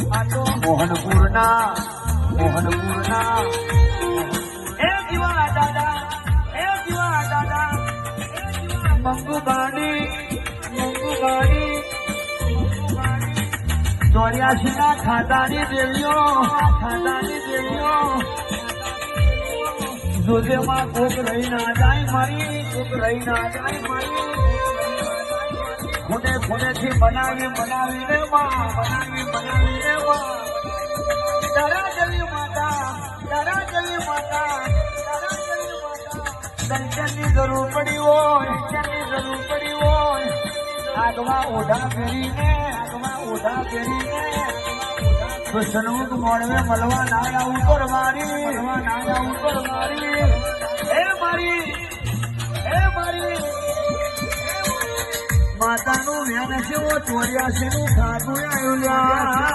મોહનપુરના એ જીવા દાદા મંગુબાની 84 ના ખાતાની દેવીઓ જોજેમાં કોક રહી ના જાય મારી ખૂણે બનાવીને તારા જલી માતા દર્શનની જરૂર પડી હોય આગમાં ઓઢા ફેરીને સન્મુખ મોડવે મળવા ના આવું પર મારી એ મારી માતાનું વ્યાન છે 84 નું ખાતું આવ્યું